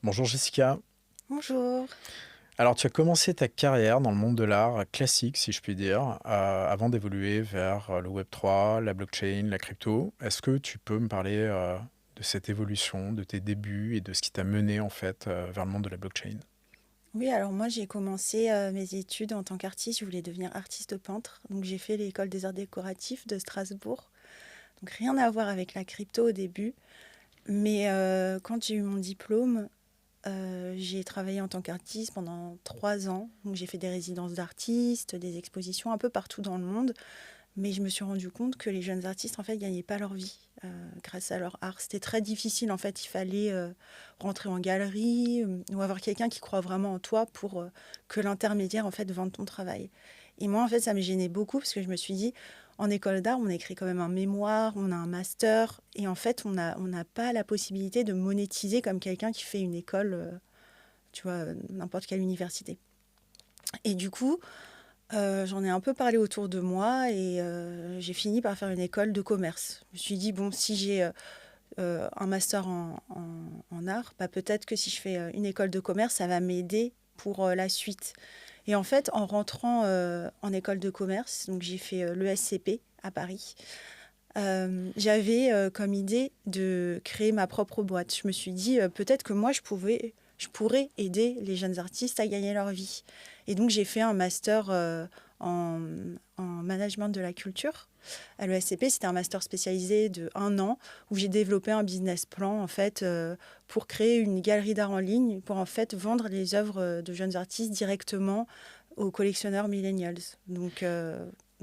Bonjour Jessica. Bonjour. Alors tu as commencé ta carrière dans le monde de l'art classique, si je puis dire, avant d'évoluer vers le Web3, la blockchain, la crypto. Est-ce que tu peux me parler de cette évolution, de tes débuts et de ce qui t'a mené en fait vers le monde de la blockchain? Oui, alors moi j'ai commencé mes études en tant qu'artiste. Je voulais devenir artiste peintre. Donc j'ai fait l'école des arts décoratifs de Strasbourg. Donc rien à voir avec la crypto au début. Mais quand j'ai eu mon diplôme, j'ai travaillé en tant qu'artiste pendant 3 ans. Donc j'ai fait des résidences d'artistes, des expositions un peu partout dans le monde. Mais je me suis rendu compte que les jeunes artistes, en fait, gagnaient pas leur vie grâce à leur art. C'était très difficile, en fait. Il fallait rentrer en galerie ou avoir quelqu'un qui croit vraiment en toi pour que l'intermédiaire, en fait, vende ton travail. Et moi, en fait, ça me gênait beaucoup parce que je me suis dit, en école d'art, on écrit quand même un mémoire, on a un master. Et en fait, on n'a pas la possibilité de monétiser comme quelqu'un qui fait une école, tu vois, n'importe quelle université. Et du coup, j'en ai un peu parlé autour de moi et j'ai fini par faire une école de commerce. Je me suis dit, bon, si j'ai un master en art, bah, peut-être que si je fais une école de commerce, ça va m'aider pour la suite. Et en fait, en rentrant en école de commerce, donc j'ai fait l'ESCP à Paris, j'avais comme idée de créer ma propre boîte. Je me suis dit, peut-être que moi, je pourrais aider les jeunes artistes à gagner leur vie. Et donc, j'ai fait un master en, en management de la culture. À l'ESCP, c'était un master spécialisé de 1 an où j'ai développé un business plan en fait pour créer une galerie d'art en ligne pour en fait vendre les œuvres de jeunes artistes directement aux collectionneurs millennials. Donc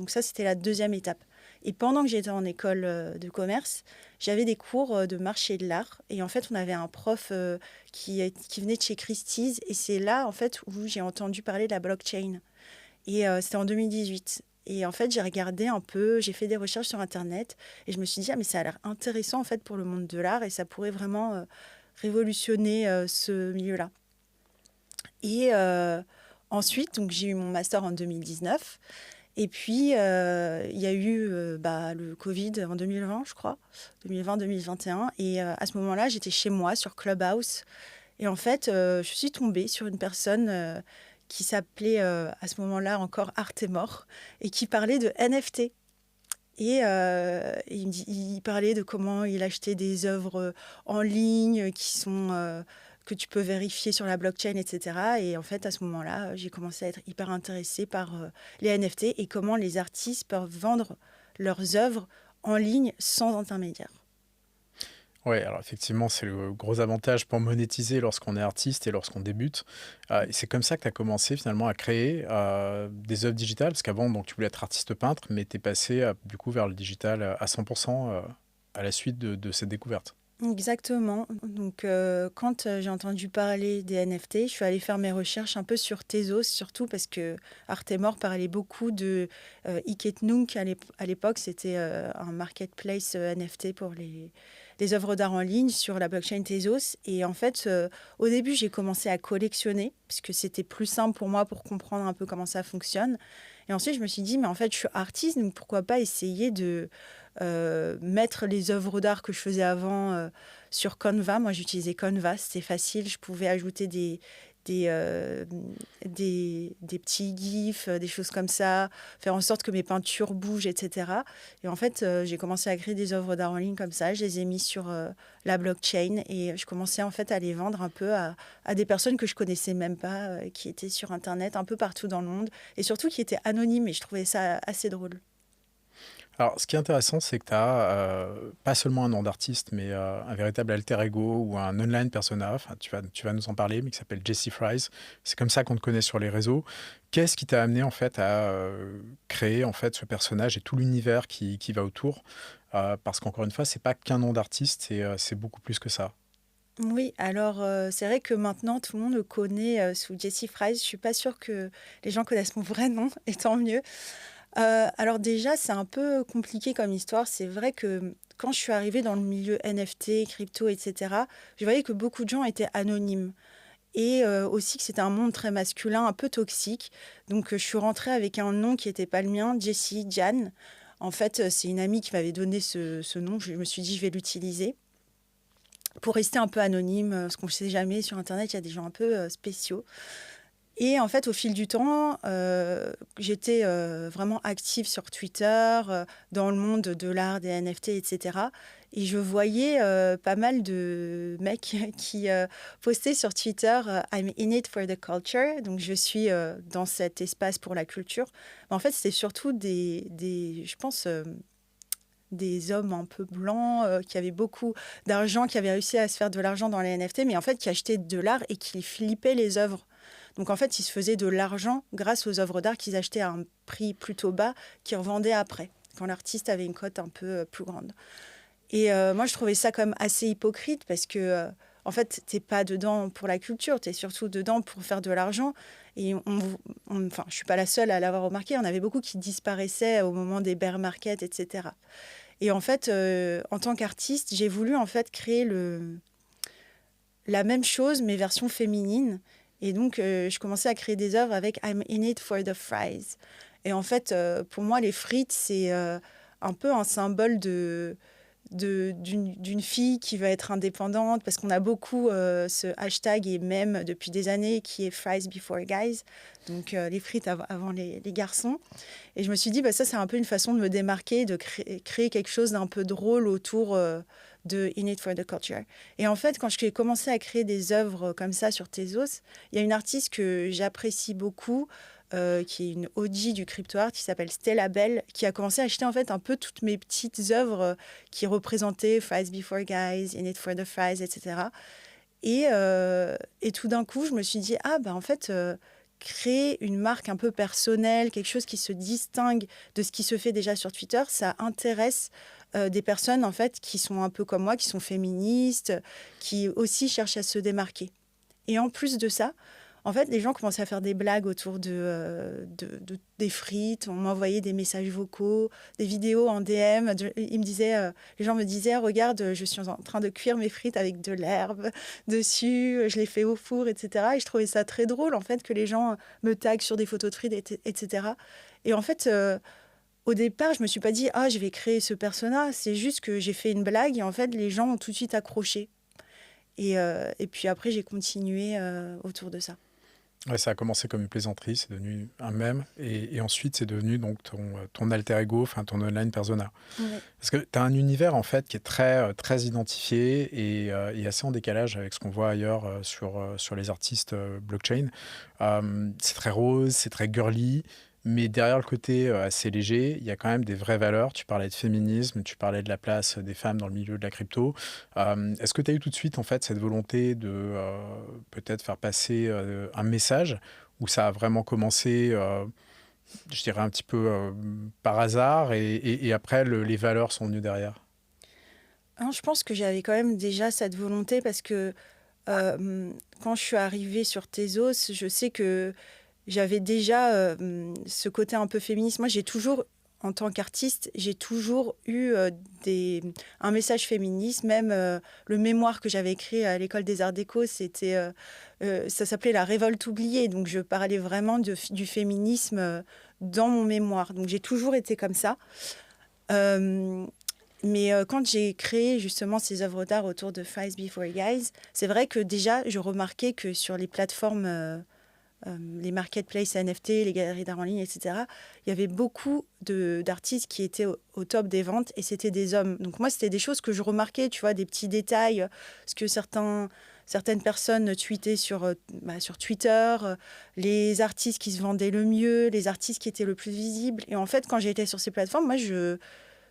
ça, c'était la deuxième étape. Et pendant que j'étais en école de commerce, j'avais des cours de marché de l'art. Et en fait, on avait un prof qui venait de chez Christie's. Et c'est là, en fait, où j'ai entendu parler de la blockchain. Et c'était en 2018. Et en fait, j'ai regardé un peu, j'ai fait des recherches sur Internet. Et je me suis dit, ah, mais ça a l'air intéressant, en fait, pour le monde de l'art. Et ça pourrait vraiment révolutionner ce milieu-là. Et ensuite, donc, j'ai eu mon master en 2019. Et puis, il y a eu le Covid en 2020, je crois, 2020-2021. Et à ce moment-là, j'étais chez moi sur Clubhouse. Et en fait, je suis tombée sur une personne qui s'appelait à ce moment-là encore Artemore et qui parlait de NFT. Et il parlait de comment il achetait des œuvres en ligne que tu peux vérifier sur la blockchain, etc. Et en fait, à ce moment-là, j'ai commencé à être hyper intéressée par les NFT et comment les artistes peuvent vendre leurs œuvres en ligne sans intermédiaire. Ouais, alors effectivement, c'est le gros avantage pour monétiser lorsqu'on est artiste et lorsqu'on débute. Et c'est comme ça que tu as commencé finalement à créer des œuvres digitales, parce qu'avant, donc, tu voulais être artiste peintre, mais tu es passé du coup vers le digital à 100% à la suite de cette découverte. Exactement. Donc, quand j'ai entendu parler des NFT, je suis allée faire mes recherches un peu sur Tezos, surtout parce que Artemore parlait beaucoup de Iketnunk à l'époque. C'était un marketplace NFT pour les œuvres d'art en ligne sur la blockchain Tezos. Et en fait, au début, j'ai commencé à collectionner parce que c'était plus simple pour moi pour comprendre un peu comment ça fonctionne. Et ensuite, je me suis dit, mais en fait, je suis artiste, donc pourquoi pas essayer de mettre les œuvres d'art que je faisais avant sur Canva. Moi, j'utilisais Canva, c'était facile. Je pouvais ajouter des, euh, des petits gifs, des choses comme ça, faire en sorte que mes peintures bougent, etc. Et en fait, j'ai commencé à créer des œuvres d'art en ligne comme ça. Je les ai mis sur la blockchain et je commençais en fait à les vendre un peu à des personnes que je connaissais même pas, qui étaient sur Internet un peu partout dans le monde et surtout qui étaient anonymes. Et je trouvais ça assez drôle. Alors, ce qui est intéressant, c'est que tu as pas seulement un nom d'artiste, mais un véritable alter ego ou un online persona. Enfin, tu vas nous en parler, mais qui s'appelle Jessie Fries. C'est comme ça qu'on te connaît sur les réseaux. Qu'est-ce qui t'a amené en fait à créer en fait ce personnage et tout l'univers qui va autour? Parce qu'encore une fois, c'est pas qu'un nom d'artiste, c'est beaucoup plus que ça. Oui, alors c'est vrai que maintenant tout le monde me connaît sous Jessie Fries. Je suis pas sûre que les gens connaissent mon vrai nom, et tant mieux. Alors déjà, c'est un peu compliqué comme histoire. C'est vrai que quand je suis arrivée dans le milieu NFT, crypto, etc., je voyais que beaucoup de gens étaient anonymes. Et aussi que c'était un monde très masculin, un peu toxique. Donc je suis rentrée avec un nom qui n'était pas le mien, Jessie, Jan. En fait, c'est une amie qui m'avait donné ce nom. Je me suis dit, je vais l'utiliser. pour rester un peu anonyme, parce qu'on ne sait jamais, sur Internet, il y a des gens un peu spéciaux. Et en fait, au fil du temps, j'étais vraiment active sur Twitter, dans le monde de l'art, des NFT, etc. Et je voyais pas mal de mecs qui postaient sur Twitter I'm in it for the culture. Donc, je suis dans cet espace pour la culture. Mais en fait, c'était surtout je pense, des hommes un peu blancs qui avaient beaucoup d'argent, qui avaient réussi à se faire de l'argent dans les NFT, mais en fait, qui achetaient de l'art et qui flippaient les œuvres. Donc en fait, ils se faisaient de l'argent grâce aux œuvres d'art qu'ils achetaient à un prix plutôt bas, qu'ils revendaient après, quand l'artiste avait une cote un peu plus grande. Et moi, je trouvais ça comme assez hypocrite parce que, en fait, t'es pas dedans pour la culture, tu es surtout dedans pour faire de l'argent. Et enfin, je suis pas la seule à l'avoir remarqué, on avait beaucoup qui disparaissaient au moment des bear markets, etc. Et en fait, en tant qu'artiste, j'ai voulu en fait créer la même chose, mais version féminine. Et donc, je commençais à créer des œuvres avec I'm in it for the fries. Et en fait, pour moi, les frites, c'est un peu un symbole d'une fille qui va être indépendante, parce qu'on a beaucoup ce hashtag, et même depuis des années, qui est Fries Before Guys, donc les frites avant les garçons. Et je me suis dit, bah, ça, c'est un peu une façon de me démarquer, de créer quelque chose d'un peu drôle autour de In It for the Culture. Et en fait, quand j'ai commencé à créer des œuvres comme ça sur Tezos, il y a une artiste que j'apprécie beaucoup, qui est une OG du crypto art, qui s'appelle Stella Bell, qui a commencé à acheter en fait un peu toutes mes petites œuvres qui représentaient Fries Before Guys, In It for the Fries, etc. Et tout d'un coup, je me suis dit, ah, bah en fait, créer une marque un peu personnelle, quelque chose qui se distingue de ce qui se fait déjà sur Twitter, ça intéresse des personnes en fait qui sont un peu comme moi, qui sont féministes, qui aussi cherchent à se démarquer. Et en plus de ça, en fait, les gens commençaient à faire des blagues autour des frites. On m'envoyait des messages vocaux, des vidéos en DM. Les gens me disaient, regarde, je suis en train de cuire mes frites avec de l'herbe dessus, je les fais au four, etc. Et je trouvais ça très drôle, en fait, que les gens me taguent sur des photos de frites, etc. Et en fait, au départ, je me suis pas dit, ah, je vais créer ce persona. C'est juste que j'ai fait une blague et en fait, les gens ont tout de suite accroché. Et puis après, j'ai continué autour de ça. Ouais, ça a commencé comme une plaisanterie, c'est devenu un mème, et ensuite c'est devenu donc ton alter ego, enfin ton online persona. Ouais. Parce que tu as un univers en fait qui est très identifié et assez en décalage avec ce qu'on voit ailleurs sur les artistes blockchain. C'est très rose, c'est très girly, mais derrière le côté assez léger, il y a quand même des vraies valeurs. Tu parlais de féminisme, tu parlais de la place des femmes dans le milieu de la crypto. Est-ce que tu as eu tout de suite en fait cette volonté de peut-être faire passer un message, ou ça a vraiment commencé je dirais un petit peu par hasard, et après les valeurs sont venues derrière? Hein, je pense que j'avais quand même déjà cette volonté parce que quand je suis arrivée sur Tezos, je sais que j'avais déjà ce côté un peu féministe. Moi, j'ai toujours, en tant qu'artiste, j'ai toujours eu un message féministe. Même le mémoire que j'avais écrit à l'école des Arts Déco, ça s'appelait La Révolte oubliée. Donc, je parlais vraiment du féminisme dans mon mémoire. Donc, j'ai toujours été comme ça. Euh, mais quand j'ai créé justement ces œuvres d'art autour de Fries Before Guys, c'est vrai que déjà, je remarquais que sur les plateformes, les marketplaces NFT, les galeries d'art en ligne, etc., il y avait beaucoup d'artistes qui étaient au top des ventes et c'était des hommes. Donc moi, c'était des choses que je remarquais, tu vois, des petits détails, ce que certaines personnes tweetaient sur Twitter, les artistes qui se vendaient le mieux, les artistes qui étaient le plus visibles. Et en fait, quand j'étais sur ces plateformes, moi,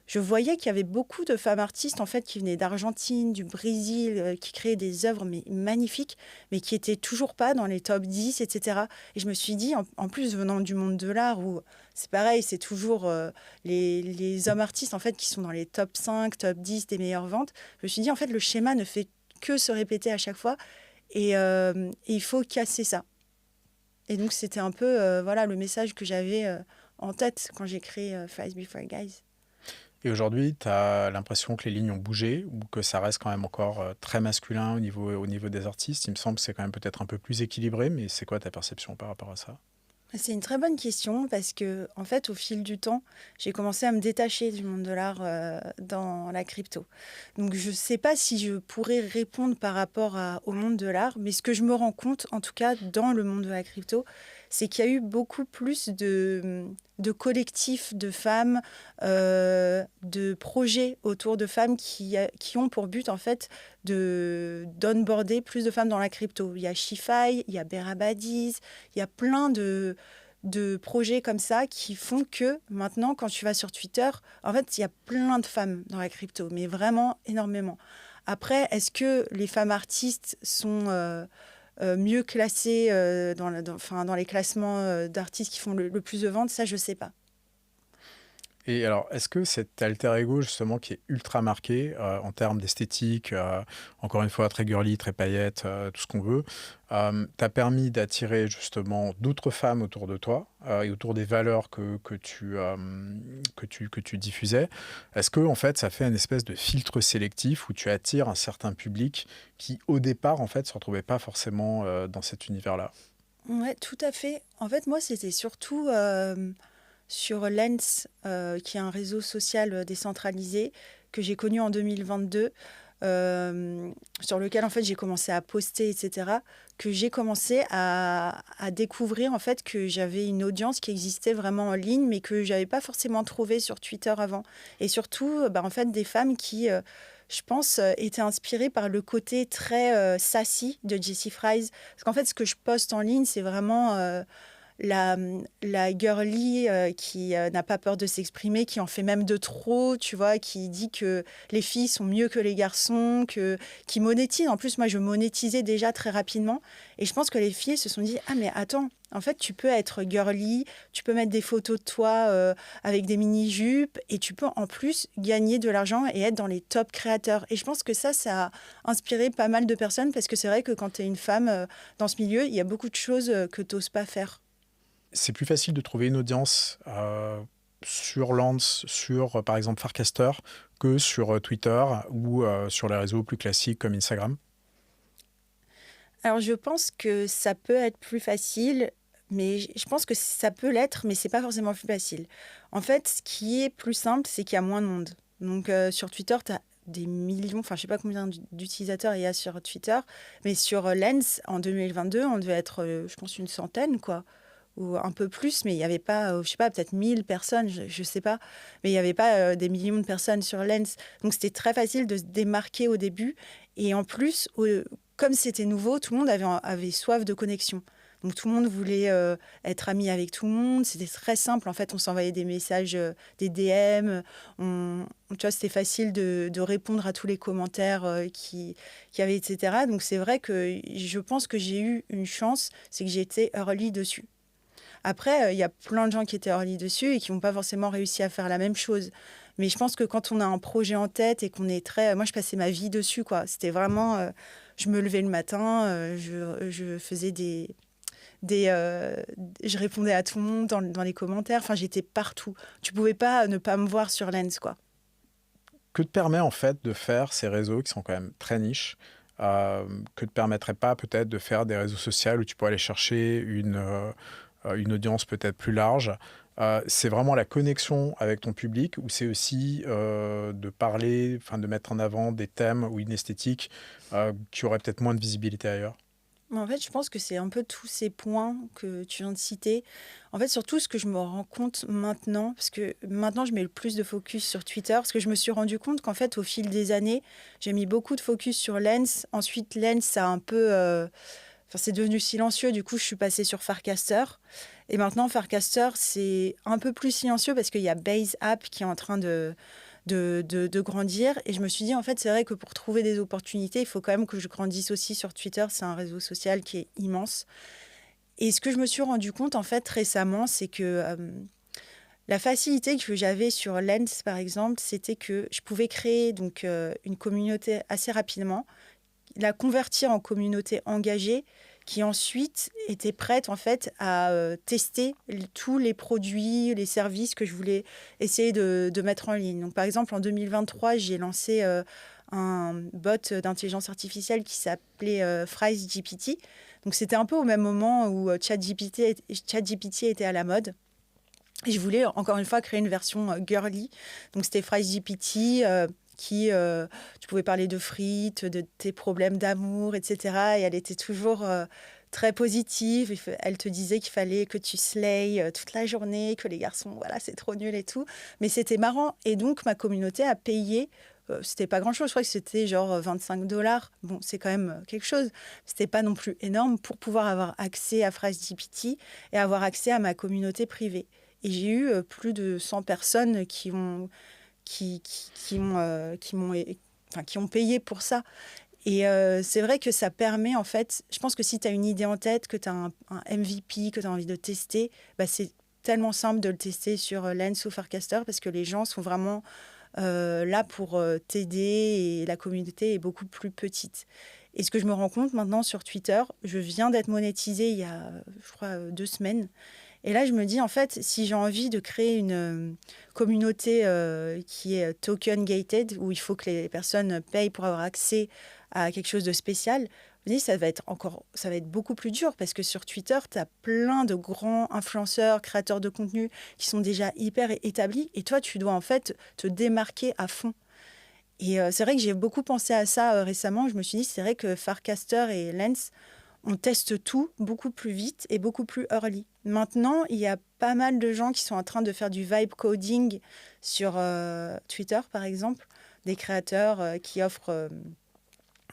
je voyais qu'il y avait beaucoup de femmes artistes en fait qui venaient d'Argentine, du Brésil, qui créaient des œuvres magnifiques, mais qui étaient toujours pas dans les top 10, etc. Et je me suis dit, en plus venant du monde de l'art, où c'est pareil, c'est toujours les hommes artistes en fait qui sont dans les top 5, top 10 des meilleures ventes, je me suis dit, en fait, le schéma ne fait que se répéter à chaque fois, et il faut casser ça. Et donc, c'était un peu voilà, le message que j'avais en tête quand j'ai créé Fries Before Guys. Et aujourd'hui, tu as l'impression que les lignes ont bougé, ou que ça reste quand même encore très masculin au niveau des artistes? Il me semble que c'est quand même peut-être un peu plus équilibré, mais c'est quoi ta perception par rapport à ça? C'est une très bonne question parce que, en fait, au fil du temps, j'ai commencé à me détacher du monde de l'art dans la crypto. Donc, je ne sais pas si je pourrais répondre par rapport au monde de l'art, mais ce que je me rends compte, en tout cas dans le monde de la crypto, c'est qu'il y a eu beaucoup plus de collectifs de femmes, de projets autour de femmes qui ont pour but, en fait, d'onboarder plus de femmes dans la crypto. Il y a Shify, il y a Berabadies, il y a plein de projets comme ça qui font que maintenant, quand tu vas sur Twitter, en fait, il y a plein de femmes dans la crypto, mais vraiment énormément. Après, est-ce que les femmes artistes sont mieux classées enfin, dans les classements d'artistes qui font le plus de ventes? Ça, je ne sais pas. Et alors, est-ce que cet alter ego, justement, qui est ultra marqué en termes d'esthétique, encore une fois, très girly, très paillette, tout ce qu'on veut, t'a permis d'attirer justement d'autres femmes autour de toi et autour des valeurs que tu diffusais? Est-ce que, en fait, ça fait une espèce de filtre sélectif où tu attires un certain public qui, au départ, en fait, ne se retrouvait pas forcément dans cet univers-là? Ouais, tout à fait. En fait, moi, c'était surtout sur Lens, qui est un réseau social décentralisé que j'ai connu en 2022, sur lequel en fait j'ai commencé à poster, etc., que j'ai commencé à découvrir en fait que j'avais une audience qui existait vraiment en ligne, mais que j'avais pas forcément trouvé sur Twitter avant. Et surtout, en fait, des femmes qui, je pense, étaient inspirées par le côté très sassy de Jessie Fries. Parce qu'en fait, ce que je poste en ligne, c'est vraiment la, la girly qui n'a pas peur de s'exprimer, qui en fait même de trop, tu vois, qui dit que les filles sont mieux que les garçons, qui monétise. En plus, moi, je monétisais déjà très rapidement. Et je pense que les filles se sont dit, ah mais attends, en fait, tu peux être girly, tu peux mettre des photos de toi avec des mini-jupes et tu peux en plus gagner de l'argent et être dans les top créateurs. Et je pense que ça a inspiré pas mal de personnes parce que c'est vrai que quand tu es une femme dans ce milieu, il y a beaucoup de choses que tu n'oses pas faire. C'est plus facile de trouver une audience sur Lance, sur par exemple Farcaster, que sur Twitter ou sur les réseaux plus classiques comme Instagram. Alors, je pense que ça peut être plus facile, mais je pense que ça peut l'être, mais c'est pas forcément plus facile. En fait, ce qui est plus simple, c'est qu'il y a moins de monde. Donc, sur Twitter, tu as des millions, enfin, je sais pas combien d'utilisateurs il y a sur Twitter, mais sur Lens, en 2022, on devait être, je pense, une centaine, quoi, ou un peu plus, mais il n'y avait pas, je sais pas, peut-être 1000 personnes, je sais pas, mais il n'y avait pas des millions de personnes sur Lens. Donc, c'était très facile de se démarquer au début. Et en plus, comme c'était nouveau, tout le monde avait soif de connexion. Donc tout le monde voulait être ami avec tout le monde. C'était très simple. En fait, on s'envoyait des messages, des DM. Tu vois, c'était facile de répondre à tous les commentaires qu'il y avait, etc. Donc c'est vrai que je pense que j'ai eu une chance, c'est que j'ai été early dessus. Après, il y a plein de gens qui étaient early dessus et qui n'ont pas forcément réussi à faire la même chose. Mais je pense que quand on a un projet en tête et qu'on est très... Moi, je passais ma vie dessus, quoi. C'était vraiment... je me levais le matin, je faisais des je répondais à tout le monde dans les commentaires. Enfin, j'étais partout. Tu pouvais pas ne pas me voir sur Lens, quoi. Que te permet en fait de faire ces réseaux qui sont quand même très niches, que te permettrait pas peut-être de faire des réseaux sociaux où tu peux aller chercher une audience peut-être plus large? C'est vraiment la connexion avec ton public ou c'est aussi de parler, enfin de mettre en avant des thèmes ou une esthétique qui aurait peut-être moins de visibilité ailleurs? Mais en fait, je pense que c'est un peu tous ces points que tu viens de citer. En fait, surtout ce que je me rends compte maintenant, parce que maintenant, je mets le plus de focus sur Twitter, parce que je me suis rendu compte qu'en fait, au fil des années, j'ai mis beaucoup de focus sur Lens. Ensuite, Lens, ça a un peu... Enfin, c'est devenu silencieux, du coup, je suis passée sur Farcaster. Et maintenant, Farcaster, c'est un peu plus silencieux parce qu'il y a Base App qui est en train de grandir. Et je me suis dit, en fait, c'est vrai que pour trouver des opportunités, il faut quand même que je grandisse aussi sur Twitter. C'est un réseau social qui est immense. Et ce que je me suis rendu compte, en fait, récemment, c'est que la facilité que j'avais sur Lens, par exemple, c'était que je pouvais créer donc, une communauté assez rapidement, la convertir en communauté engagée qui ensuite était prête en fait à tester tous les produits, les services que je voulais essayer de mettre en ligne. Donc, par exemple, en 2023, j'ai lancé un bot d'intelligence artificielle qui s'appelait Fries GPT. Donc c'était un peu au même moment où ChatGPT était à la mode. Et je voulais encore une fois créer une version girly. Donc c'était FriesGPT tu pouvais parler de frites, de tes problèmes d'amour, etc. Et elle était toujours très positive. Elle te disait qu'il fallait que tu slay toute la journée, que les garçons, voilà, c'est trop nul et tout. Mais c'était marrant. Et donc ma communauté a payé. C'était pas grand chose, je crois que c'était genre 25 $. Bon, c'est quand même quelque chose. C'était pas non plus énorme pour pouvoir avoir accès à FriesGPT et avoir accès à ma communauté privée. Et j'ai eu plus de 100 personnes qui ont payé pour ça. Et c'est vrai que ça permet, en fait, je pense que si tu as une idée en tête, que tu as un MVP, que tu as envie de tester, bah, c'est tellement simple de le tester sur Lens ou Farcaster parce que les gens sont vraiment là pour t'aider et la communauté est beaucoup plus petite. Et ce que je me rends compte maintenant sur Twitter, je viens d'être monétisée il y a, je crois, 2 semaines. Et là, je me dis, en fait, si j'ai envie de créer une communauté qui est token gated, où il faut que les personnes payent pour avoir accès à quelque chose de spécial, je me dis, ça va être beaucoup plus dur parce que sur Twitter, tu as plein de grands influenceurs, créateurs de contenu qui sont déjà hyper établis. Et toi, tu dois en fait te démarquer à fond. Et c'est vrai que j'ai beaucoup pensé à ça récemment. Je me suis dit, c'est vrai que Farcaster et Lens, on teste tout beaucoup plus vite et beaucoup plus early. Maintenant, il y a pas mal de gens qui sont en train de faire du vibe coding sur Twitter, par exemple, des créateurs qui offrent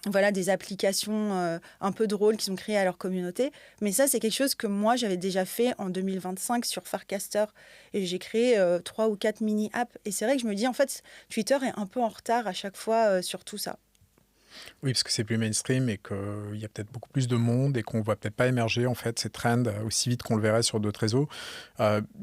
voilà, des applications un peu drôles qui sont créées à leur communauté. Mais ça, c'est quelque chose que moi, j'avais déjà fait en 2025 sur Farcaster. Et j'ai créé 3 ou 4 mini-apps. Et c'est vrai que je me dis, en fait, Twitter est un peu en retard à chaque fois sur tout ça. Oui, parce que c'est plus mainstream et qu'il y a peut-être beaucoup plus de monde et qu'on ne voit peut-être pas émerger en fait ces trends aussi vite qu'on le verrait sur d'autres réseaux.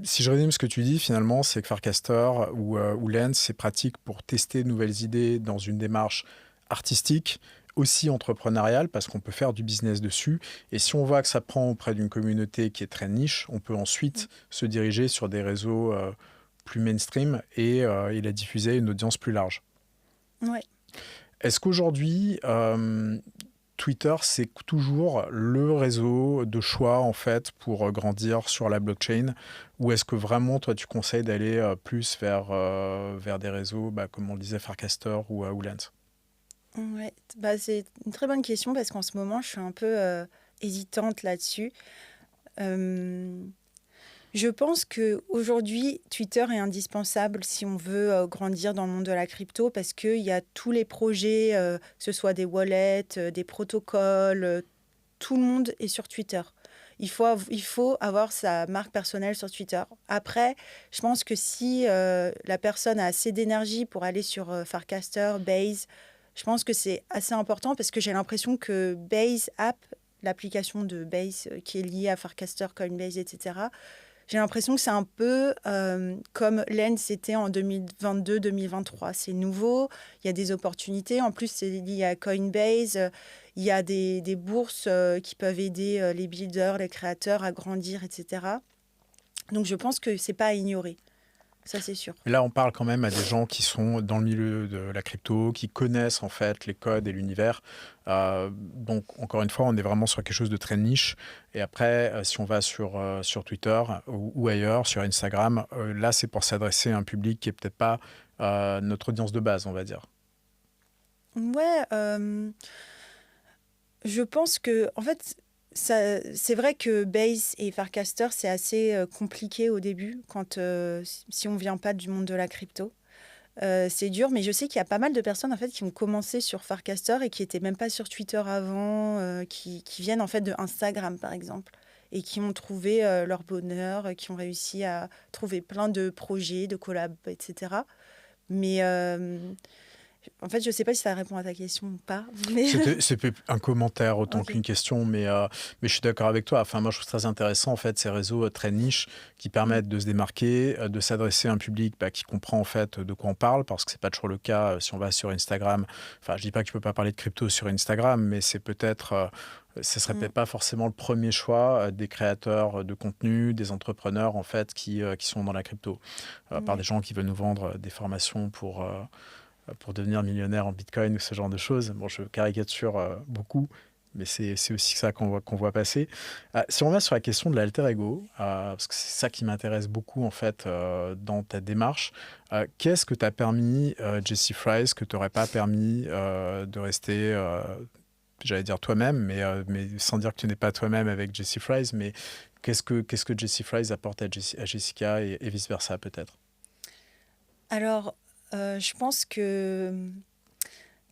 Si je résume ce que tu dis, finalement, c'est que Farcaster ou Lens, c'est pratique pour tester de nouvelles idées dans une démarche artistique, aussi entrepreneuriale, parce qu'on peut faire du business dessus. Et si on voit que ça prend auprès d'une communauté qui est très niche, on peut ensuite se diriger sur des réseaux plus mainstream et la diffuser à une audience plus large. Ouais. Est-ce qu'aujourd'hui, Twitter, c'est toujours le réseau de choix en fait pour grandir sur la blockchain? Ou est-ce que vraiment, toi, tu conseilles d'aller plus vers des réseaux, comme on le disait, Farcaster ou Lens? Ouais, bah, c'est une très bonne question parce qu'en ce moment, je suis un peu hésitante là-dessus. Euh, je pense qu'aujourd'hui, Twitter est indispensable si on veut grandir dans le monde de la crypto parce qu'il y a tous les projets, que ce soit des wallets, des protocoles, tout le monde est sur Twitter. Il faut avoir sa marque personnelle sur Twitter. Après, je pense que si la personne a assez d'énergie pour aller sur Farcaster, Base, je pense que c'est assez important parce que j'ai l'impression que Base App, l'application de Base qui est liée à Farcaster, Coinbase, etc., j'ai l'impression que c'est un peu comme Lens était en 2022-2023. C'est nouveau, il y a des opportunités. En plus, c'est lié à Coinbase. Il y a des bourses qui peuvent aider les builders, les créateurs à grandir, etc. Donc, je pense que c'est pas à ignorer. Ça, c'est sûr. Mais là, on parle quand même à des gens qui sont dans le milieu de la crypto, qui connaissent en fait les codes et l'univers. Donc, encore une fois, on est vraiment sur quelque chose de très niche. Et après, si on va sur Twitter ou ailleurs, sur Instagram, là, c'est pour s'adresser à un public qui est peut-être pas notre audience de base, on va dire. Ouais, je pense que, en fait, c'est vrai que Base et Farcaster, c'est assez compliqué au début quand si on vient pas du monde de la crypto. C'est dur, mais je sais qu'il y a pas mal de personnes en fait qui ont commencé sur Farcaster et qui étaient même pas sur Twitter avant, qui viennent en fait de Instagram par exemple et qui ont trouvé leur bonheur, qui ont réussi à trouver plein de projets, de collabs, etc. Mais en fait, je sais pas si ça répond à ta question ou pas. Mais C'était un commentaire autant ok. qu'une question, mais je suis d'accord avec toi. Enfin, moi, je trouve très intéressant en fait ces réseaux très niches qui Mm. permettent de se démarquer, de s'adresser à un public qui comprend en fait de quoi on parle, parce que c'est pas toujours le cas si on va sur Instagram. Enfin, je dis pas que tu peux pas parler de crypto sur Instagram, mais c'est peut-être, ce serait Mm. peut-être pas forcément le premier choix des créateurs de contenu, des entrepreneurs en fait qui sont dans la crypto, par des Ouais. gens qui veulent nous vendre des formations pour devenir millionnaire en Bitcoin ou ce genre de choses. Bon, je caricature beaucoup, mais c'est aussi ça qu'on voit passer. Si on revient sur la question de l'alter ego, parce que c'est ça qui m'intéresse beaucoup en fait dans ta démarche, qu'est-ce que t'a permis Jessie Fries que t'aurais pas permis de rester, j'allais dire toi-même, mais sans dire que tu n'es pas toi-même avec Jessie Fries, mais qu'est-ce que Jessie Fries apporte à Jessica et vice-versa peut-être? Alors, je pense que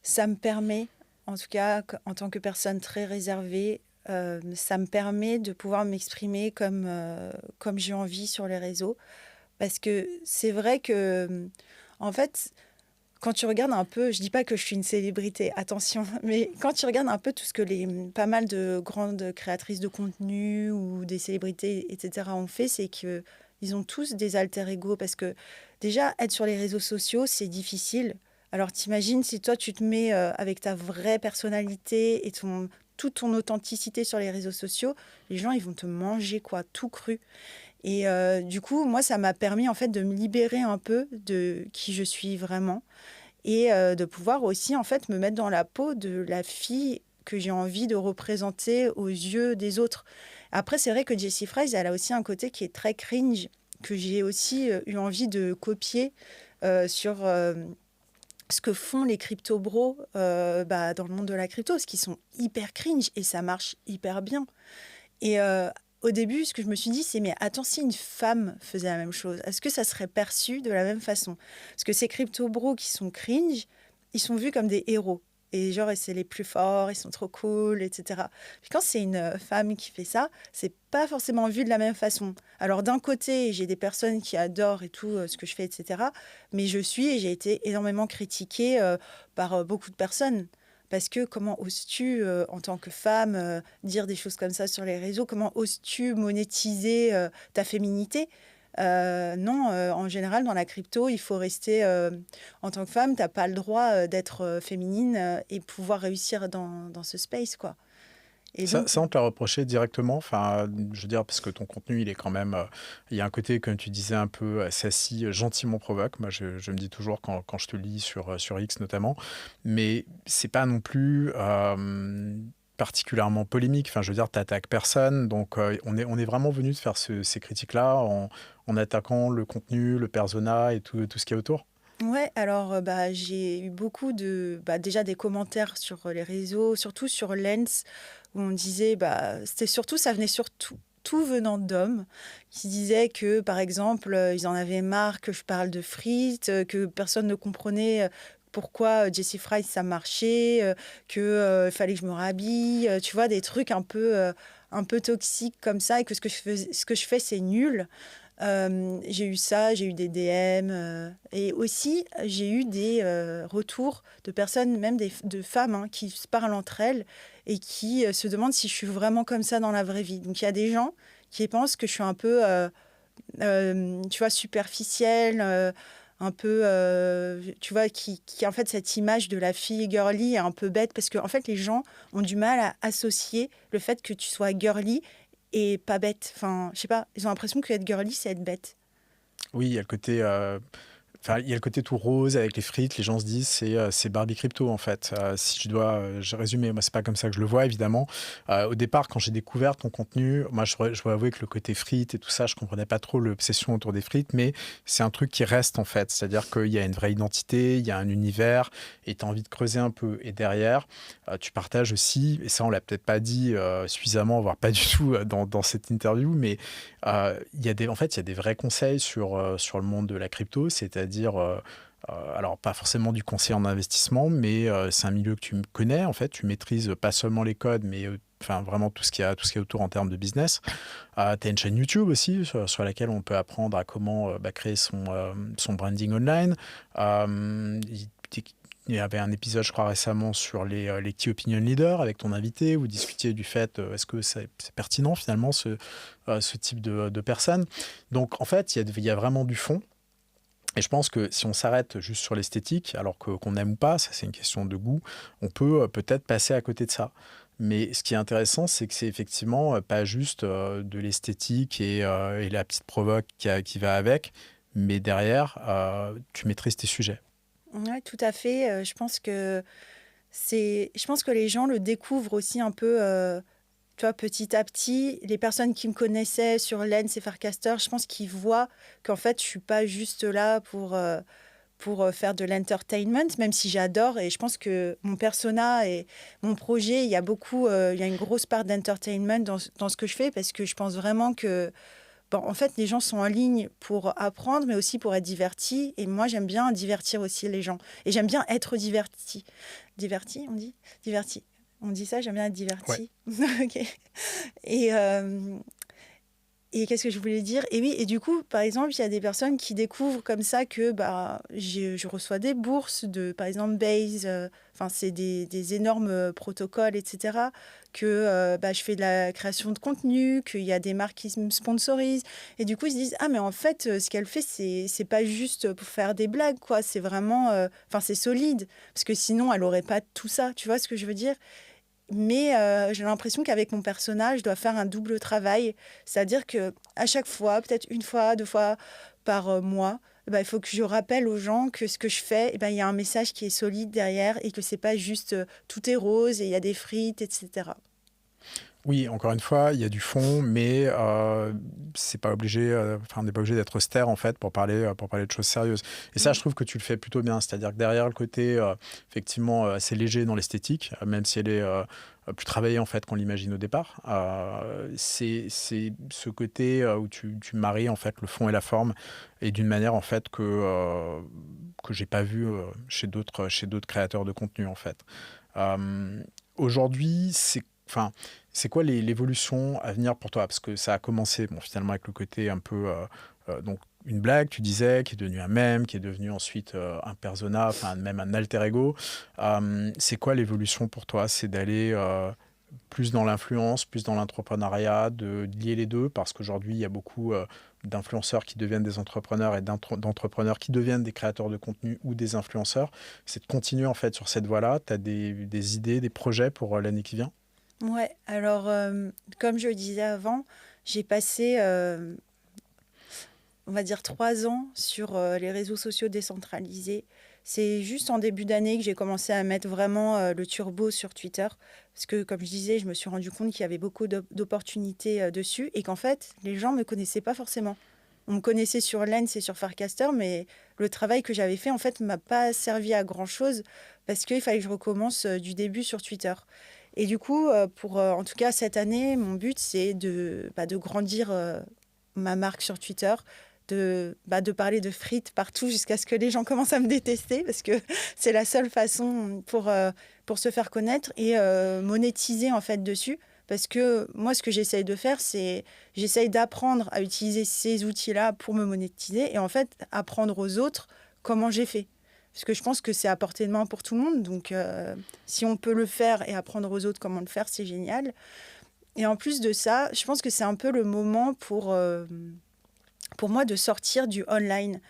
ça me permet, en tout cas, en tant que personne très réservée, ça me permet de pouvoir m'exprimer comme j'ai envie sur les réseaux. Parce que c'est vrai que, en fait, quand tu regardes un peu, je dis pas que je suis une célébrité, attention, mais quand tu regardes un peu tout ce que pas mal de grandes créatrices de contenu ou des célébrités, etc., ont fait, c'est que ils ont tous des alter ego parce que déjà être sur les réseaux sociaux, c'est difficile. Alors t'imagines si toi tu te mets avec ta vraie personnalité et toute ton authenticité sur les réseaux sociaux, les gens ils vont te manger quoi, tout cru. Et du coup, moi, ça m'a permis en fait de me libérer un peu de qui je suis vraiment et de pouvoir aussi en fait me mettre dans la peau de la fille que j'ai envie de représenter aux yeux des autres. Après, c'est vrai que Jessie Fries, elle a aussi un côté qui est très cringe, que j'ai aussi eu envie de copier sur ce que font les crypto-bros dans le monde de la crypto, parce qu'ils sont hyper cringe et ça marche hyper bien. Et au début, ce que je me suis dit, c'est mais attends, si une femme faisait la même chose, est-ce que ça serait perçu de la même façon? Parce que ces crypto-bros qui sont cringe, ils sont vus comme des héros. Et genre, et c'est les plus forts, ils sont trop cool, etc. Puis quand c'est une femme qui fait ça, c'est pas forcément vu de la même façon. Alors d'un côté, j'ai des personnes qui adorent et tout ce que je fais, etc. Mais j'ai été énormément critiquée par beaucoup de personnes. Parce que comment oses-tu, en tant que femme, dire des choses comme ça sur les réseaux? Comment oses-tu monétiser ta féminité? Non, en général, dans la crypto, il faut rester, en tant que femme, t'as pas le droit d'être féminine et pouvoir réussir dans ce space, quoi. Et Ça, donc, ça, on te l'a reproché directement, enfin, je veux dire, parce que ton contenu, il est quand même, il y a un côté, comme tu disais, un peu sassy, gentiment provoque. Moi, je me dis toujours quand je te lis sur X notamment, mais c'est pas non plus particulièrement polémique. Enfin, je veux dire, t'attaques personne, donc on est vraiment venu de faire ces critiques-là en attaquant le contenu, le persona et tout ce qui est autour. ouais, alors, j'ai eu beaucoup déjà des commentaires sur les réseaux, surtout sur Lens, où on disait, ça venait surtout tout venant d'hommes qui disaient que, par exemple, ils en avaient marre que je parle de frites, que personne ne comprenait pourquoi Jessie Fry ça marchait, que fallait que je me rhabille, tu vois, des trucs un peu toxiques comme ça, et que ce que je fais, c'est nul. J'ai eu ça, j'ai eu des DM et aussi j'ai eu des retours de personnes, même de femmes qui se parlent entre elles et qui se demandent si je suis vraiment comme ça dans la vraie vie. Donc il y a des gens qui pensent que je suis un peu, tu vois, superficielle, un peu, tu vois, qui en fait cette image de la fille girly est un peu bête parce que en fait les gens ont du mal à associer le fait que tu sois girly et pas bête. Enfin, je sais pas, ils ont l'impression que être girly, c'est être bête. Oui, il y a le côté, enfin, il y a le côté tout rose avec les frites. Les gens se disent c'est Barbie crypto en fait. Si je dois résumer, moi c'est pas comme ça que je le vois évidemment. Au départ, quand j'ai découvert ton contenu, moi je dois avouer que le côté frites et tout ça, je comprenais pas trop l'obsession autour des frites, mais c'est un truc qui reste en fait. C'est-à-dire qu'il y a une vraie identité, il y a un univers, et tu as envie de creuser un peu. Et derrière, tu partages aussi, et ça on l'a peut-être pas dit suffisamment, voire pas du tout dans cette interview, mais en fait, il y a des vrais conseils sur le monde de la crypto, c'est-à-dire, alors pas forcément du conseil en investissement, mais c'est un milieu que tu connais, en fait, tu maîtrises pas seulement les codes, mais enfin, vraiment tout ce qui est autour en termes de business. Tu as une chaîne YouTube aussi sur laquelle on peut apprendre à comment créer son branding online. Il il y avait un épisode, je crois, récemment sur les key opinion leaders avec ton invité. Vous discutiez du fait, est-ce que c'est pertinent finalement ce type de personnes. Donc en fait, il y a vraiment du fond. Et je pense que si on s'arrête juste sur l'esthétique, alors qu'on aime ou pas, ça c'est une question de goût, on peut peut-être passer à côté de ça. Mais ce qui est intéressant, c'est que c'est effectivement pas juste de l'esthétique et la petite provoque qui va avec, mais derrière, tu maîtrises tes sujets. Ouais, tout à fait. Je pense que Je pense que les gens le découvrent aussi un peu, tu vois, petit à petit. Les personnes qui me connaissaient sur Lens et Farcaster, je pense qu'ils voient qu'en fait, je suis pas juste là pour faire de l'entertainment, même si j'adore. Et je pense que mon persona et mon projet, il y a une grosse part d'entertainment dans ce que je fais, parce que je pense vraiment que, bon, en fait, les gens sont en ligne pour apprendre, mais aussi pour être divertis. Et moi, j'aime bien divertir aussi les gens. Et j'aime bien être diverti. Diverti, on dit? Diverti. On dit ça, j'aime bien être Ouais. diverti. Ok. Et, et qu'est-ce que je voulais dire? Et oui, et du coup, par exemple, il y a des personnes qui découvrent comme ça que bah, je reçois des bourses de, par exemple, Base, enfin, c'est des énormes protocoles, etc. Que bah, je fais de la création de contenu, qu'il y a des marques qui me sponsorisent. Et du coup, ils se disent, ah, mais en fait, ce qu'elle fait, c'est pas juste pour faire des blagues, quoi. C'est vraiment, enfin, c'est solide. Parce que sinon, elle aurait pas tout ça. Tu vois ce que je veux dire? Mais j'ai l'impression qu'avec mon personnage, je dois faire un double travail. C'est-à-dire que à chaque fois, peut-être une fois, deux fois par mois, bah, il faut que je rappelle aux gens que ce que je fais, eh ben, il y a un message qui est solide derrière et que c'est pas juste tout est rose et il y a des frites, etc. Oui, encore une fois, il y a du fond, mais c'est pas obligé, enfin, on n'est pas obligé d'être austère, en fait, pour parler de choses sérieuses. Et ça, Mm. je trouve que tu le fais plutôt bien. C'est-à-dire que derrière le côté, effectivement, assez léger dans l'esthétique, même si elle est plus travaillée, en fait, qu'on l'imagine au départ, c'est ce côté où tu maries, en fait, le fond et la forme, et d'une manière, en fait, que j'ai pas vu chez d'autres créateurs de contenu, en fait. Euh, Aujourd'hui, enfin, c'est quoi l'évolution à venir pour toi? Parce que ça a commencé, bon, finalement, avec le côté un peu, donc, une blague, tu disais, qui est devenu un mème, qui est devenu ensuite un persona, enfin, même un alter ego. C'est quoi l'évolution pour toi? C'est d'aller plus dans l'influence, plus dans l'entrepreneuriat, de lier les deux, parce qu'aujourd'hui, il y a beaucoup d'influenceurs qui deviennent des entrepreneurs et d'entrepreneurs qui deviennent des créateurs de contenu ou des influenceurs. C'est de continuer en fait sur cette voie-là. Tu as des idées, des projets pour l'année qui vient? Ouais, alors, comme je le disais avant, j'ai passé, on va dire, 3 ans sur les réseaux sociaux décentralisés. C'est juste en début d'année que j'ai commencé à mettre vraiment le turbo sur Twitter. Parce que, comme je disais, je me suis rendu compte qu'il y avait beaucoup d'opportunités dessus et qu'en fait, les gens ne me connaissaient pas forcément. On me connaissait sur Lens et sur Farcaster, mais le travail que j'avais fait, en fait, ne m'a pas servi à grand-chose parce qu'il fallait que je recommence du début sur Twitter. Et du coup, pour en tout cas cette année, mon but, c'est de grandir ma marque sur Twitter, de parler de frites partout jusqu'à ce que les gens commencent à me détester, parce que c'est la seule façon pour se faire connaître et monétiser en fait dessus. Parce que moi, ce que j'essaye de faire, c'est j'essaye d'apprendre à utiliser ces outils-là pour me monétiser et en fait apprendre aux autres comment j'ai fait. Parce que je pense que c'est à portée de main pour tout le monde. Donc, si on peut le faire et apprendre aux autres comment le faire, c'est génial. Et en plus de ça, je pense que c'est un peu le moment pour moi de sortir du online.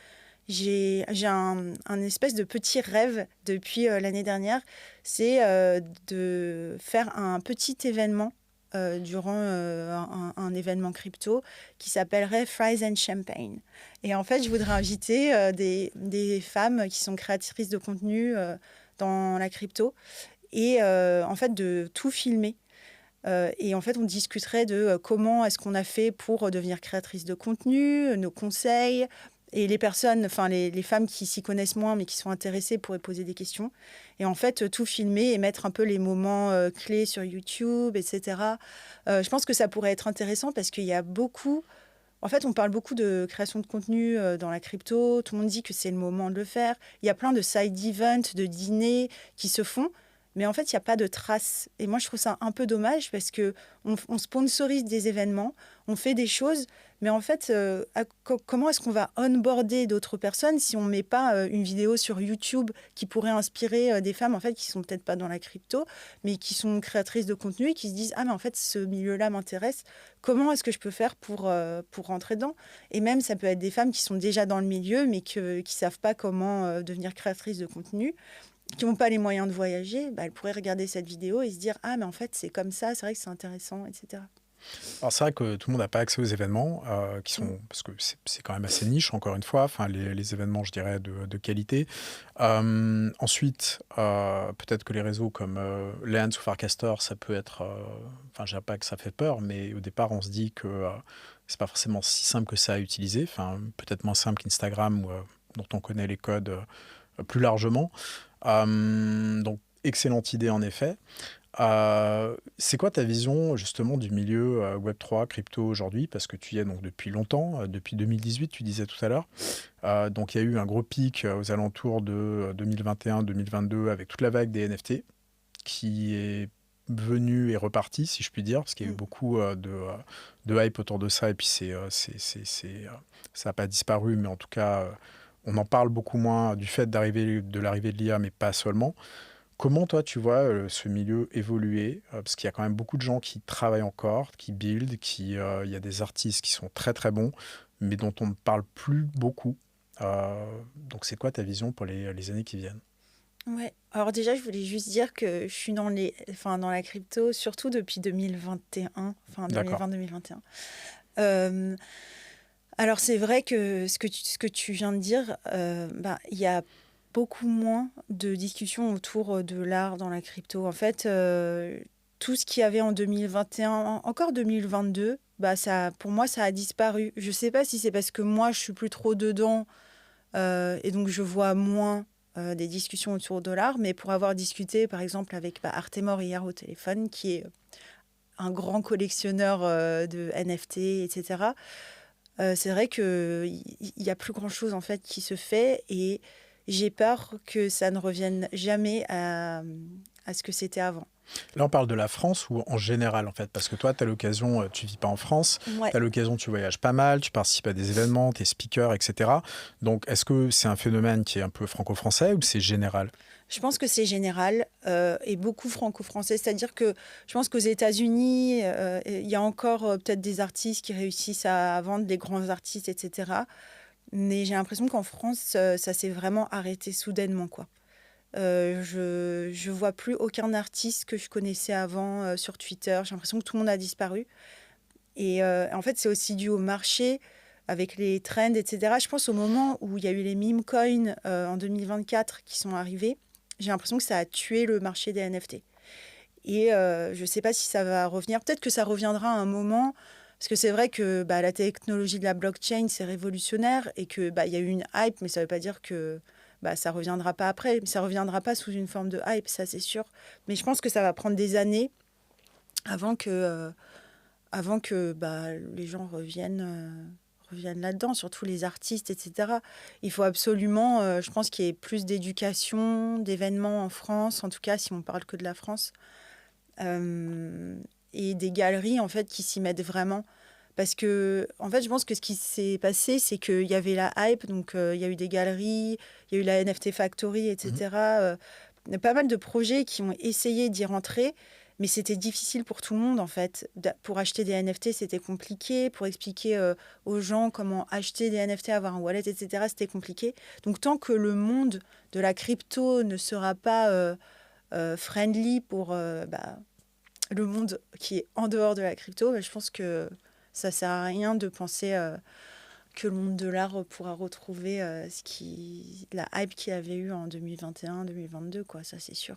J'ai un espèce de petit rêve depuis l'année dernière, c'est de faire un petit événement durant un événement crypto qui s'appellerait Fries and Champagne. Et en fait, je voudrais inviter des femmes qui sont créatrices de contenu dans la crypto et en fait de tout filmer. Et en fait, on discuterait de comment est-ce qu'on a fait pour devenir créatrice de contenu, nos conseils. Et les personnes, enfin les femmes qui s'y connaissent moins mais qui sont intéressées pourraient poser des questions. Et en fait, tout filmer et mettre un peu les moments clés sur YouTube, etc. Je pense que ça pourrait être intéressant parce qu'il y a beaucoup... En fait, on parle beaucoup de création de contenu dans la crypto. Tout le monde dit que c'est le moment de le faire. Il y a plein de side events, de dîners qui se font. Mais en fait, il n'y a pas de traces. Et moi, je trouve ça un peu dommage parce que on sponsorise des événements, on fait des choses, mais en fait, comment est-ce qu'on va onboarder d'autres personnes si on ne met pas une vidéo sur YouTube qui pourrait inspirer des femmes en fait qui sont peut-être pas dans la crypto, mais qui sont créatrices de contenu et qui se disent ah mais en fait ce milieu-là m'intéresse. Comment est-ce que je peux faire pour rentrer dedans? Et même ça peut être des femmes qui sont déjà dans le milieu mais qui savent pas comment devenir créatrices de contenu, qui n'ont pas les moyens de voyager, bah, elles pourraient regarder cette vidéo et se dire ah mais en fait c'est comme ça, c'est vrai que c'est intéressant, etc. Alors c'est vrai que tout le monde n'a pas accès aux événements qui Mm. sont parce que c'est quand même assez niche encore une fois. Enfin les événements, je dirais de qualité. Ensuite, peut-être que les réseaux comme Lens ou Farcaster, ça peut être. Enfin, je dirais pas que ça fait peur, mais au départ, on se dit que c'est pas forcément si simple que ça à utiliser. Enfin, peut-être moins simple qu'Instagram dont on connaît les codes plus largement. Donc excellente idée en effet. C'est quoi ta vision justement du milieu Web3, crypto aujourd'hui? Parce que tu y es donc depuis longtemps, depuis 2018, tu disais tout à l'heure. Donc il y a eu un gros pic aux alentours de 2021-2022 avec toute la vague des NFT qui est venue et repartie, si je puis dire, parce qu'il y a eu Mm. beaucoup de hype autour de ça et puis ça n'a pas disparu, mais en tout cas, on en parle beaucoup moins du fait de l'arrivée de l'IA, mais pas seulement. Comment toi tu vois ce milieu évoluer? Parce qu'il y a quand même beaucoup de gens qui travaillent encore, qui build, il y a des artistes qui sont très très bons, mais dont on ne parle plus beaucoup. Donc c'est quoi ta vision pour les années qui viennent? Ouais. Alors déjà, je voulais juste dire que je suis dans la crypto, surtout depuis 2021, enfin D'accord. 2020-2021. Euh, alors c'est vrai que ce que tu viens de dire, bah, il y a beaucoup moins de discussions autour de l'art dans la crypto. En fait, tout ce qu'il y avait en 2021, encore 2022, bah ça, pour moi, ça a disparu. Je sais pas si c'est parce que moi, je suis plus trop dedans et donc je vois moins des discussions autour de l'art, mais pour avoir discuté, par exemple, avec Artemore hier au téléphone, qui est un grand collectionneur de NFT, etc. C'est vrai que il y a plus grand-chose en fait qui se fait et j'ai peur que ça ne revienne jamais à ce que c'était avant. Là, on parle de la France ou en général, en fait? Parce que toi, tu as l'occasion, tu vis pas en France, Ouais, tu as l'occasion, tu voyages pas mal, tu participes à des événements, tu es speaker, etc. Donc, est-ce que c'est un phénomène qui est un peu franco-français ou c'est général? je pense que c'est général et beaucoup franco-français. C'est-à-dire que je pense qu'aux États-Unis, il y a encore peut-être des artistes qui réussissent à vendre des grands artistes, etc. Mais j'ai l'impression qu'en France, ça s'est vraiment arrêté soudainement, quoi. Je vois plus aucun artiste que je connaissais avant sur Twitter. J'ai l'impression que tout le monde a disparu. Et en fait, c'est aussi dû au marché avec les trends, etc. Je pense au moment où il y a eu les meme coins en 2024 qui sont arrivés, j'ai l'impression que ça a tué le marché des NFT. Et je ne sais pas si ça va revenir. Peut-être que ça reviendra à un moment, parce que c'est vrai que bah, la technologie de la blockchain, c'est révolutionnaire et que bah, il y a eu une hype, mais ça ne veut pas dire que bah, ça reviendra pas après. Ça reviendra pas sous une forme de hype, ça c'est sûr. Mais je pense que ça va prendre des années avant que bah, les gens reviennent là-dedans, surtout les artistes, etc. Il faut absolument, je pense qu'il y ait plus d'éducation, d'événements en France, en tout cas si on parle que de la France, euh, et des galeries en fait qui s'y mettent vraiment. Parce que, en fait, je pense que ce qui s'est passé, c'est qu'il y avait la hype, donc il y a eu des galeries, il y a eu la NFT Factory, Mhm. etc. Il y a pas mal de projets qui ont essayé d'y rentrer, mais c'était difficile pour tout le monde, en fait. Pour acheter des NFT, c'était compliqué. Pour expliquer aux gens comment acheter des NFT, avoir un wallet, etc., c'était compliqué. Donc, tant que le monde de la crypto ne sera pas friendly pour le monde qui est en dehors de la crypto, bah, je pense que ça sert à rien de penser que le monde de l'art pourra retrouver la hype qu'il avait eu en 2021, 2022, quoi, ça c'est sûr.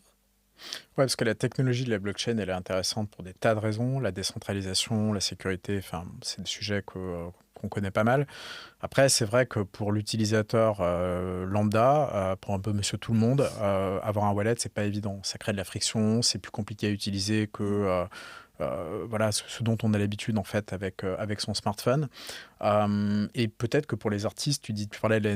Ouais, parce que la technologie de la blockchain, elle est intéressante pour des tas de raisons. La décentralisation, la sécurité, enfin, c'est des sujets qu'on connaît pas mal. Après, c'est vrai que pour l'utilisateur lambda, pour un peu monsieur tout le monde, avoir un wallet, c'est pas évident. Ça crée de la friction, c'est plus compliqué à utiliser que voilà, ce dont on a l'habitude en fait avec son smartphone. Et peut-être que pour les artistes, tu parlais de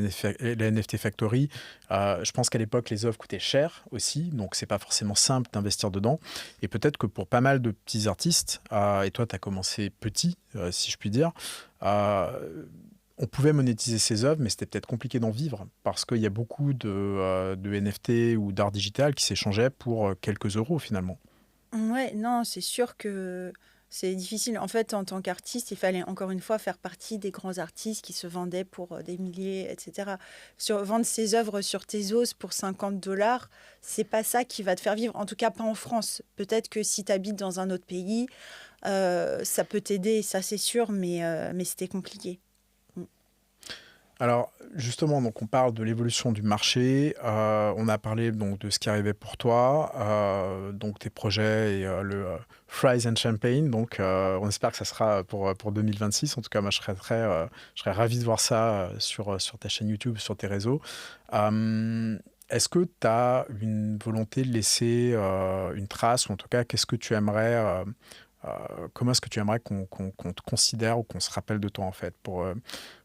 la NFT Factory, je pense qu'à l'époque, les œuvres coûtaient cher aussi, donc c'est pas forcément simple d'investir dedans. Et peut-être que pour pas mal de petits artistes, et toi, tu as commencé petit, si je puis dire, on pouvait monétiser ses œuvres, mais c'était peut-être compliqué d'en vivre parce qu'il y a beaucoup de NFT ou d'art digital qui s'échangeaient pour quelques euros finalement. Ouais, non, c'est sûr que c'est difficile. En fait, en tant qu'artiste, il fallait encore une fois faire partie des grands artistes qui se vendaient pour des milliers, etc. Vendre ses œuvres sur Tezos pour 50 $, c'est pas ça qui va te faire vivre. En tout cas, pas en France. Peut-être que si tu habites dans un autre pays, Ça peut t'aider, ça c'est sûr, mais c'était compliqué. Mm. Alors, justement, donc on parle de l'évolution du marché. On a parlé donc de ce qui arrivait pour toi, donc tes projets et le Fries and Champagne. Donc, on espère que ça sera pour 2026. En tout cas, moi, je serais ravi de voir ça sur ta chaîne YouTube, sur tes réseaux. Est-ce que tu as une volonté de laisser une trace, ou en tout cas, qu'est-ce que tu aimerais, comment est-ce que tu aimerais qu'on te considère ou qu'on se rappelle de toi, en fait,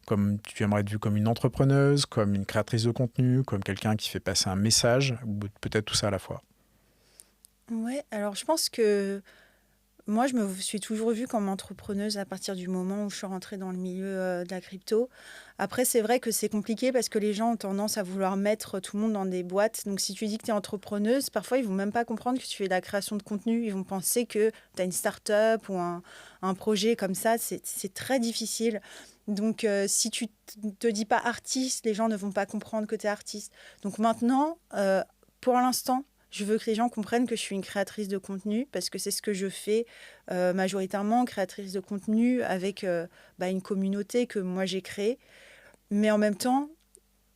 comme tu aimerais être vue comme une entrepreneuse, comme une créatrice de contenu, comme quelqu'un qui fait passer un message, ou peut-être tout ça à la fois? Ouais, alors je pense que moi, je me suis toujours vue comme entrepreneuse à partir du moment où je suis rentrée dans le milieu de la crypto. Après, c'est vrai que c'est compliqué parce que les gens ont tendance à vouloir mettre tout le monde dans des boîtes. Donc, si tu dis que tu es entrepreneuse, parfois, ils vont même pas comprendre que tu fais de la création de contenu. Ils vont penser que tu as une start-up ou un projet comme ça. C'est très difficile. Donc, si tu te dis pas artiste, les gens ne vont pas comprendre que tu es artiste. Donc, maintenant, pour l'instant, je veux que les gens comprennent que je suis une créatrice de contenu parce que c'est ce que je fais majoritairement, créatrice de contenu avec une communauté que moi j'ai créée. Mais en même temps,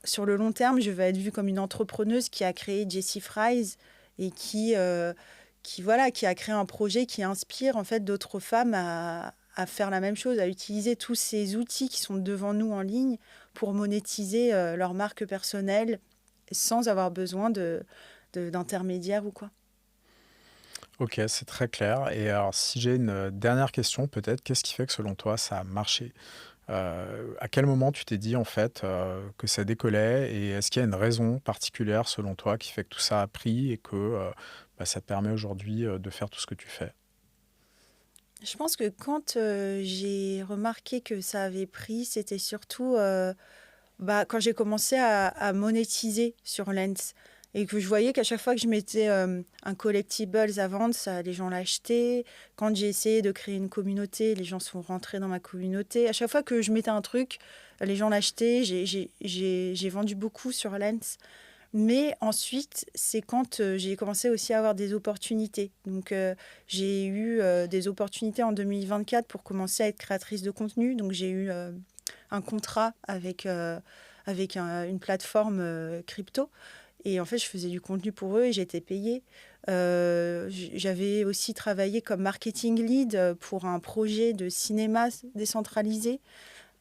sur le long terme, je veux être vue comme une entrepreneuse qui a créé Jessie Fries et qui a créé un projet qui inspire en fait d'autres femmes à faire la même chose, à utiliser tous ces outils qui sont devant nous en ligne pour monétiser leur marque personnelle sans avoir besoin d'intermédiaires ou quoi. Ok, c'est très clair. Et alors, si j'ai une dernière question, peut-être, qu'est-ce qui fait que selon toi, ça a marché? À quel moment tu t'es dit, en fait, que ça décollait? Et est-ce qu'il y a une raison particulière, selon toi, qui fait que tout ça a pris et que ça te permet aujourd'hui de faire tout ce que tu fais? Je pense que quand j'ai remarqué que ça avait pris, c'était surtout quand j'ai commencé à monétiser sur Lens et que je voyais qu'à chaque fois que je mettais un collectibles à vendre, les gens l'achetaient. Quand j'ai essayé de créer une communauté, les gens sont rentrés dans ma communauté. À chaque fois que je mettais un truc, les gens l'achetaient. J'ai vendu beaucoup sur Lens. Mais ensuite, c'est quand j'ai commencé aussi à avoir des opportunités. Donc, j'ai eu des opportunités en 2024 pour commencer à être créatrice de contenu. Donc, j'ai eu un contrat avec une plateforme crypto. Et en fait, je faisais du contenu pour eux et j'étais payée. J'avais aussi travaillé comme marketing lead pour un projet de cinéma décentralisé.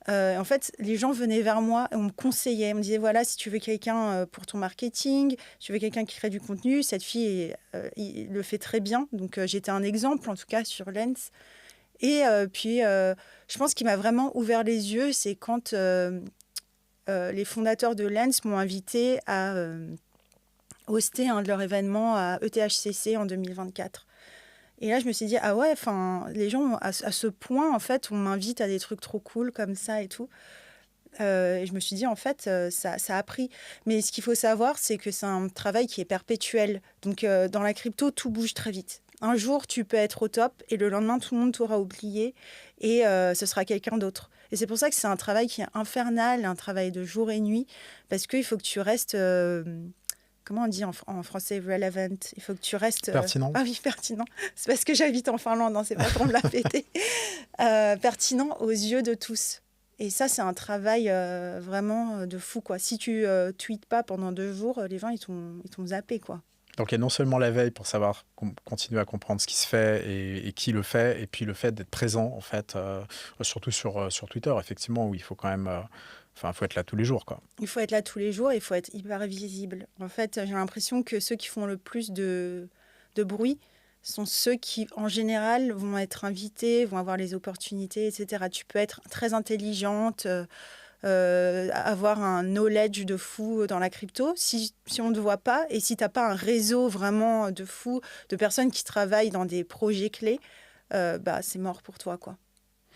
En fait, les gens venaient vers moi et on me conseillait. On me disait, voilà, si tu veux quelqu'un pour ton marketing, si tu veux quelqu'un qui crée du contenu, cette fille il le fait très bien. Donc, j'étais un exemple, en tout cas, sur Lens. Et puis, je pense qu'il m'a vraiment ouvert les yeux, c'est quand les fondateurs de Lens m'ont invité à hoster un de leurs événements à ETHCC en 2024. Et là, je me suis dit, ah ouais, les gens, à ce point, en fait, on m'invite à des trucs trop cool comme ça et tout. Et je me suis dit, en fait, ça a pris. Mais ce qu'il faut savoir, c'est que c'est un travail qui est perpétuel. Donc, dans la crypto, tout bouge très vite. Un jour, tu peux être au top et le lendemain, tout le monde t'aura oublié et ce sera quelqu'un d'autre. Et c'est pour ça que c'est un travail qui est infernal, un travail de jour et nuit, parce qu'il faut que tu restes, comment on dit en français, relevant. Il faut que tu restes... Pertinent? Ah oui, pertinent. C'est parce que j'habite en Finlande, hein, c'est pas pour me la péter. Pertinent aux yeux de tous. Et ça, c'est un travail vraiment de fou, quoi. Si tu tweets pas pendant 2 jours, les gens, ils t'ont zappé, quoi. Donc, il y a non seulement la veille pour savoir continuer à comprendre ce qui se fait et qui le fait, et puis le fait d'être présent, en fait, surtout sur Twitter, effectivement, où il faut quand même, faut être là tous les jours, quoi. Il faut être là tous les jours, il faut être hyper visible. En fait, j'ai l'impression que ceux qui font le plus de bruit sont ceux qui, en général, vont être invités, vont avoir les opportunités, etc. Tu peux être très intelligente, avoir un knowledge de fou dans la crypto, si on ne te voit pas, et si tu n'as pas un réseau vraiment de fou, de personnes qui travaillent dans des projets clés, c'est mort pour toi, quoi.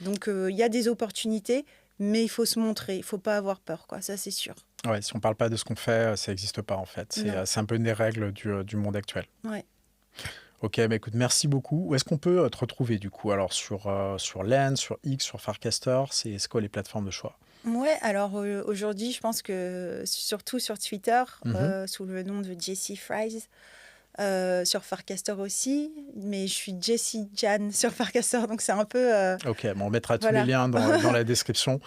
Donc, il y a des opportunités, mais il faut se montrer, il ne faut pas avoir peur, quoi. Ça, c'est sûr. Ouais, si on parle pas de ce qu'on fait, ça n'existe pas, en fait. Non. C'est un peu une des règles du monde actuel. Ouais. Ok, bah écoute, merci beaucoup. Où est-ce qu'on peut te retrouver, du coup? Alors, sur Lens, sur X, sur Farcaster, c'est quoi les plateformes de choix? Ouais, alors aujourd'hui, je pense que surtout sur Twitter, Mhm. sous le nom de Jessie Fries, sur Farcaster aussi, mais je suis Jessie Jan sur Farcaster, donc c'est un peu... Ok, bon, on mettra tous les voilà. liens dans la description.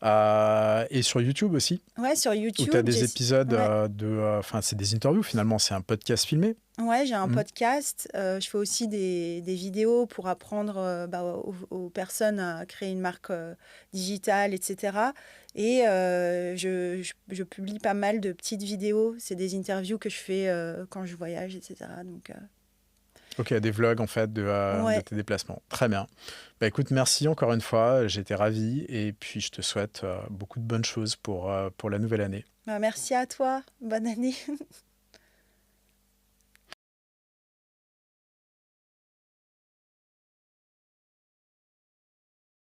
Et sur YouTube aussi, Ouais, sur où tu as YouTube, des épisodes ouais. Enfin, c'est des interviews finalement, c'est un podcast filmé. Ouais, j'ai un Mhm. podcast. Je fais aussi des vidéos pour apprendre aux personnes à créer une marque digitale, etc. Et je publie pas mal de petites vidéos. C'est des interviews que je fais quand je voyage, etc. Donc, Ok, des vlogs en fait de ouais. tes déplacements. Très bien. Bah écoute, merci encore une fois, j'étais ravi et puis je te souhaite beaucoup de bonnes choses pour la nouvelle année. Bah, merci à toi. Bonne année.